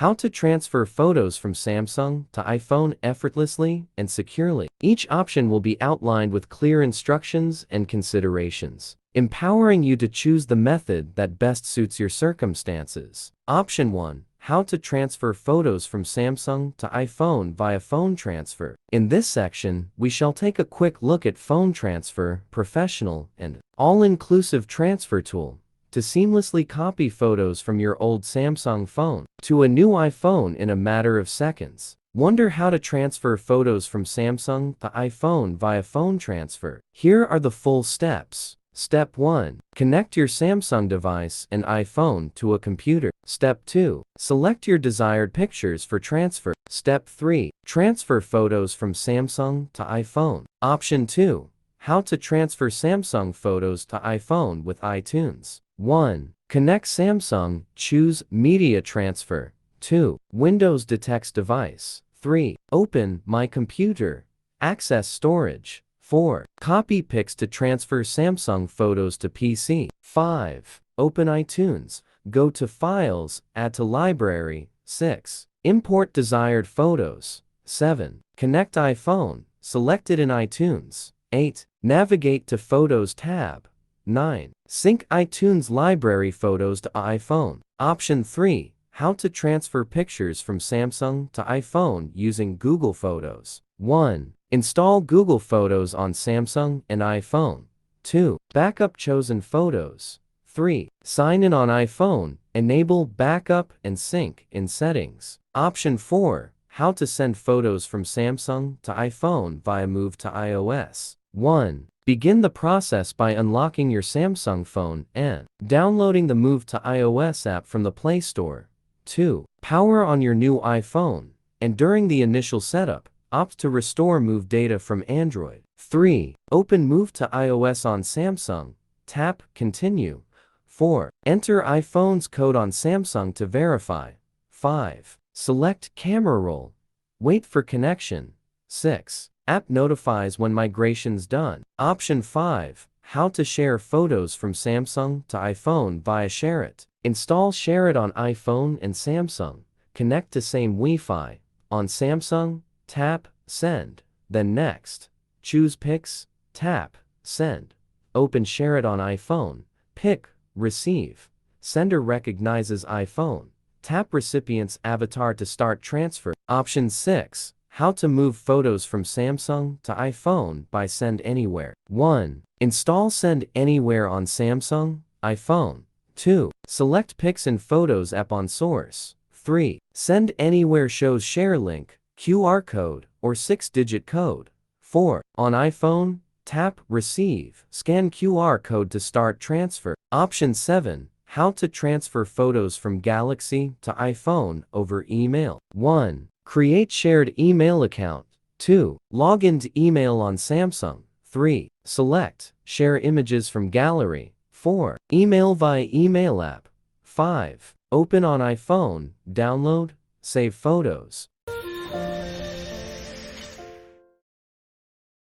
How to transfer photos from Samsung to iPhone effortlessly and securely. Each option will be outlined with clear instructions and considerations, empowering you to choose the method that best suits your circumstances. Option 1. How to transfer photos from Samsung to iPhone via phone transfer. In this section, we shall take a quick look at phone transfer, professional, and all-inclusive transfer tool to seamlessly copy photos from your old Samsung phone to a new iPhone in a matter of seconds. Wonder how to transfer photos from Samsung to iPhone via phone transfer? Here are the full steps. Step 1. Connect your Samsung device and iPhone to a computer. Step 2. Select your desired pictures for transfer. Step 3. Transfer photos from Samsung to iPhone. Option 2. How to transfer Samsung photos to iPhone with iTunes. 1. Connect Samsung. Choose Media Transfer. 2. Windows detects device. 3. Open My Computer. Access storage. 4. Copy pics to transfer Samsung photos to PC. 5. Open iTunes. Go to Files, add to Library. 6. Import desired photos. 7. Connect iPhone. Select it in iTunes. 8. Navigate to Photos tab. 9. Sync iTunes library photos to iPhone. Option 3. How to transfer pictures from Samsung to iPhone using Google Photos. 1. Install Google Photos on Samsung and iPhone. 2. Backup chosen photos. 3. Sign in on iPhone. Enable backup and sync in settings. Option 4. How to send photos from Samsung to iPhone via Move to iOS. 1. Begin the process by unlocking your Samsung phone and downloading the Move to iOS app from the Play Store. 2. Power on your new iPhone, and during the initial setup, opt to restore Move data from Android. 3. Open Move to iOS on Samsung. Tap Continue. 4. Enter iPhone's code on Samsung to verify. 5. Select Camera Roll. Wait for connection. 6. App notifies when migration's done. Option 5. How to share photos from Samsung to iPhone via ShareIt. Install ShareIt on iPhone and Samsung. Connect to same Wi-Fi. On Samsung, tap Send. Then Next. Choose Pics. Tap Send. Open ShareIt on iPhone. Pic. Receive. Sender recognizes iPhone. Tap recipient's avatar to start transfer. Option 6. How to move photos from Samsung to iPhone by Send Anywhere. 1. Install Send Anywhere on Samsung, iPhone. 2. Select Pics and Photos app on source. 3. Send Anywhere shows share link, QR code, or 6-digit code. 4. On iPhone, tap Receive. Scan QR code to start transfer. Option 7. How to transfer photos from Galaxy to iPhone over email. 1. Create shared email account. 2. Log into email on Samsung. 3. Select Share images from gallery. 4. Email via email app. 5. Open on iPhone, download, save photos.